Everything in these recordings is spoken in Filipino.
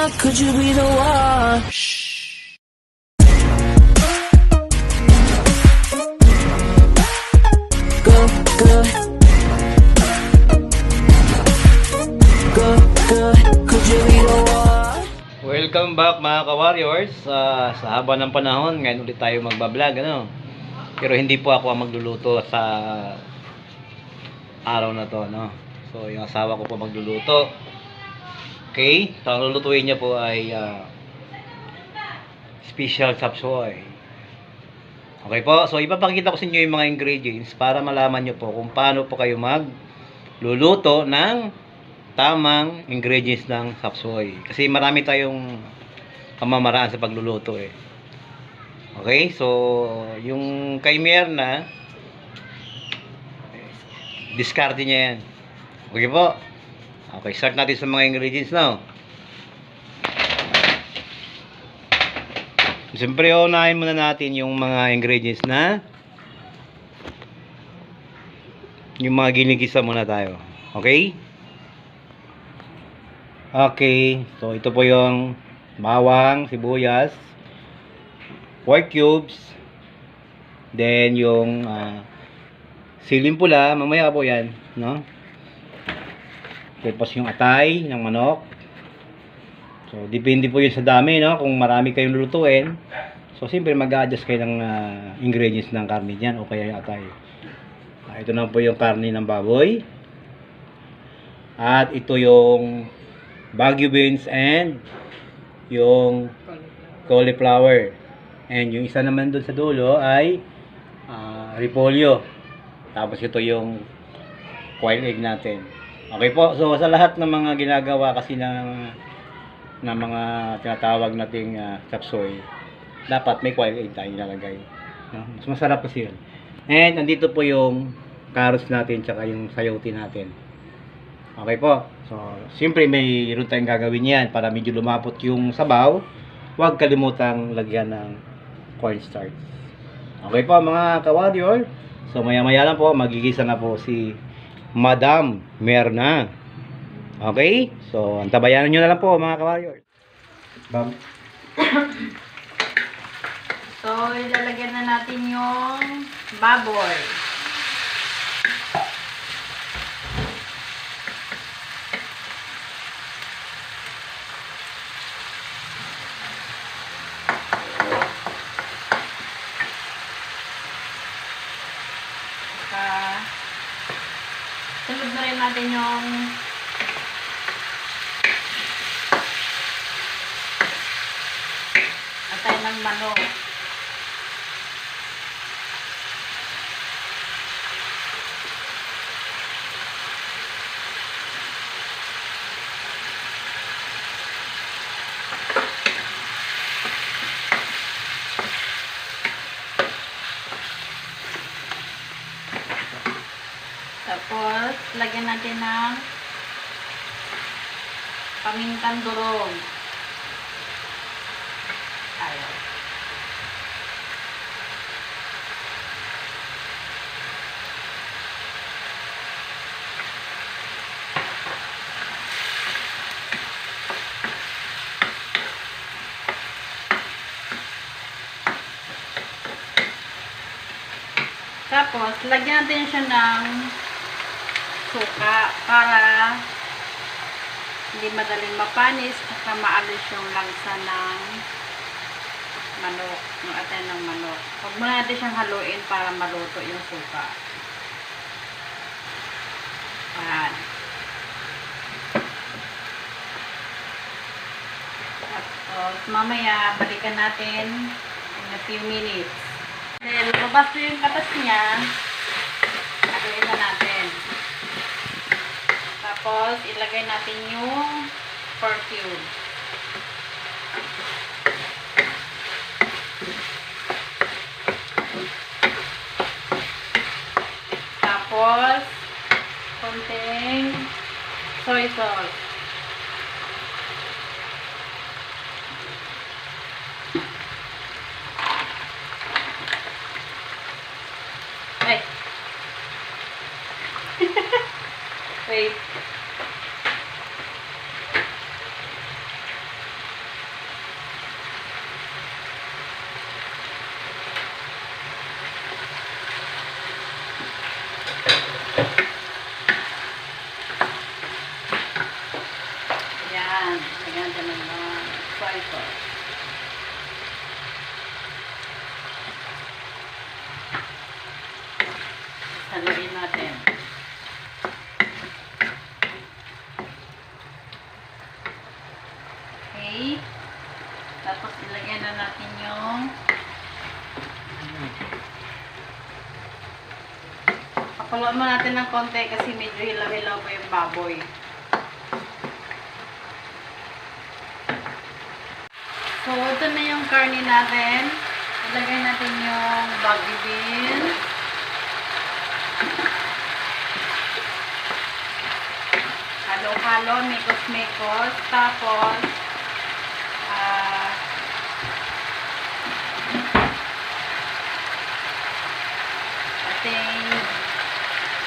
Could you be the one? Go, go. Go, go. Could you be the one? Welcome back mga ka-warriors. Sa haba ng panahon, ngayon ulit tayo magbablog, ano? Pero hindi po ako ang magluluto sa araw na to, no? So, yung asawa ko po magluluto. Okay? So, ang lulutuin niya po ay special chapsuey. Okay po? So, ipapakita ko sa inyo yung mga ingredients para malaman nyo po kung paano po kayo magluluto ng tamang ingredients ng chapsuey. Kasi marami tayong pamamaraan sa pagluluto eh. Okay? So, yung kay Myrna, discard niya yan. Okay po? Okay, start natin sa mga ingredients now. Siyempre, unahin muna natin yung mga ingredients na yung mga ginigisa muna tayo. Okay? Okay, so ito po yung bawang, sibuyas, pork cubes, then yung siling pula, mamaya po yan, no? Tapos yung atay ng manok. So, depende po yun sa dami, no? Kung marami kayong lulutuin, so, siyempre mag-a-adjust kayo ng ingredients ng karne dyan o kaya yung atay. Ito na po yung karne ng baboy. At ito yung Baguio beans and yung cauliflower. And yung isa naman dun sa dulo ay repolyo. Tapos ito yung quail egg natin. Okay po, so sa lahat ng mga ginagawa kasi ng mga tinatawag nating chapsuey, dapat may quail egg tayo nilalagay. No? Mas masarap kasi yun. And andito po yung carrots natin tsaka yung sayote natin. Okay po, so siyempre mayroon tayong gagawin yan para medyo lumapot yung sabaw. Huwag kalimutang lagyan ng cornstarch. Okay po mga ka-warrior, so maya maya lang po magigisa na po si Madam Myrna. Okay? So, antabayanan nyo na lang po mga ka-warrior. So, ilalagyan na natin yung baboy. Sunod na rin natin yung atay ng manok. Tapos, lagyan natin ng pamintang durog. Ayan. Tapos, lagyan natin siya ng suka para hindi madaling mapanis at maalis yung langsa ng manok, ng atay ng manok. Huwag muna natin siyang haluin para maluto yung suka. Ayan. Tapos, mamaya balikan natin in a few minutes. Then, lumabas na yung katas niya. Haluin na natin. Tapos, ilagay natin yung pork cube. Tapos, konting soy sauce. Ay! Wait. ganun lang. Soy sauce. Haluin natin. Okay. Tapos ilagay na natin yung pakuluan mo natin ng konti kasi medyo hilaw-hilaw pa yung baboy. So, ito na yung karne natin. Ilagay natin yung baby beans. Halo-halo, mikos-mikos. Tapos, ating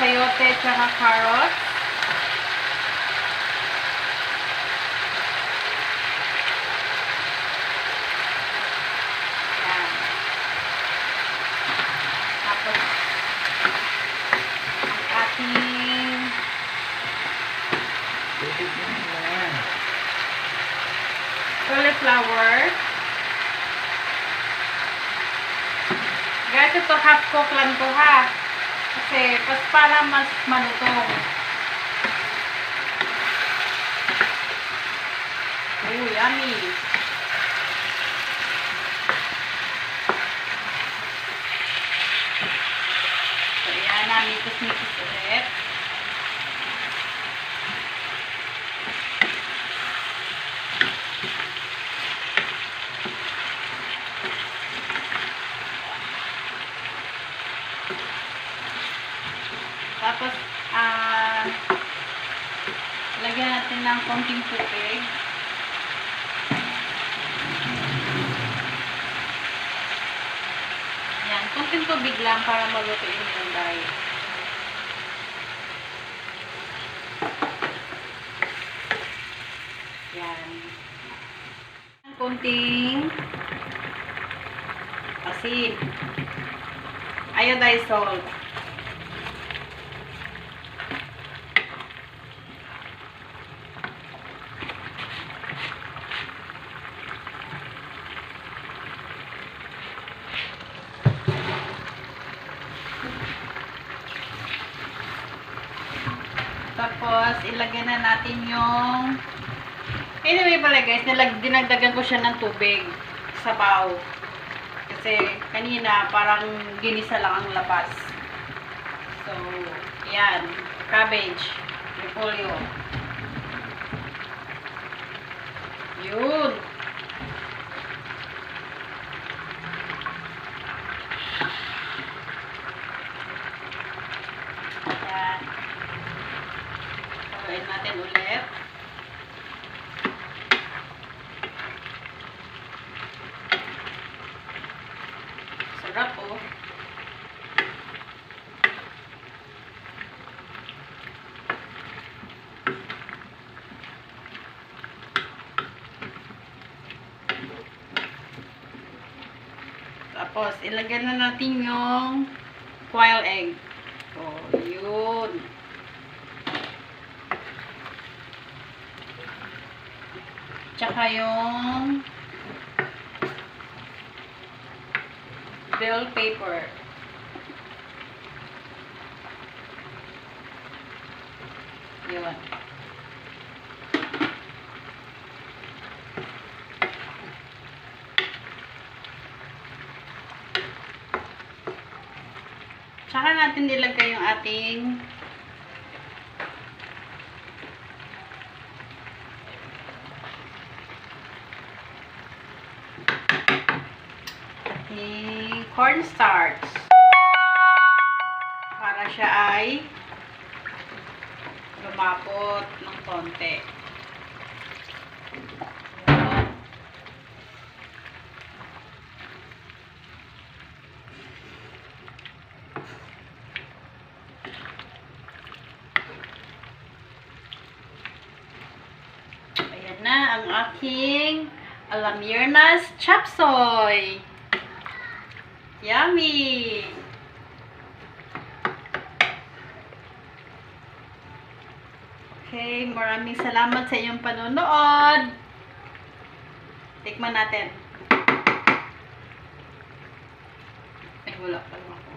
sayote tsaka carrots. Yan. Tapos, ang ating cauliflower. Guys, ito half cook lang to ha. Kasi, para mas malutong. Oh, yummy. So, yan na. Mikos-mikos ulit. Tapos, lagyan natin ng konting tubig. Yan, konting tubig lang para maluto yung gulay. Yan. Konting asin. Iodized salt. Tapos, ilagay na natin yung anyway pala guys, dinagdagan ko siya ng tubig sa baw. Kasi, kanina, parang ginisa lang ang labas. So, yan. Cabbage. Repolyo. Yun. Yan. Haluin natin ulit. Sarap oh. Tapos, ilagay na natin yung quail egg. Oh, yun. Tsaka yung bell pepper. Yun. Tsaka natin nilagay yung ating cornstarch para siya ay lumapot ng konti. Ayan na ang aking Alamirna's chop suey. Yummy! Okay, maraming salamat sa iyong panonood. Tikman natin. Ay, wala pa naman ako.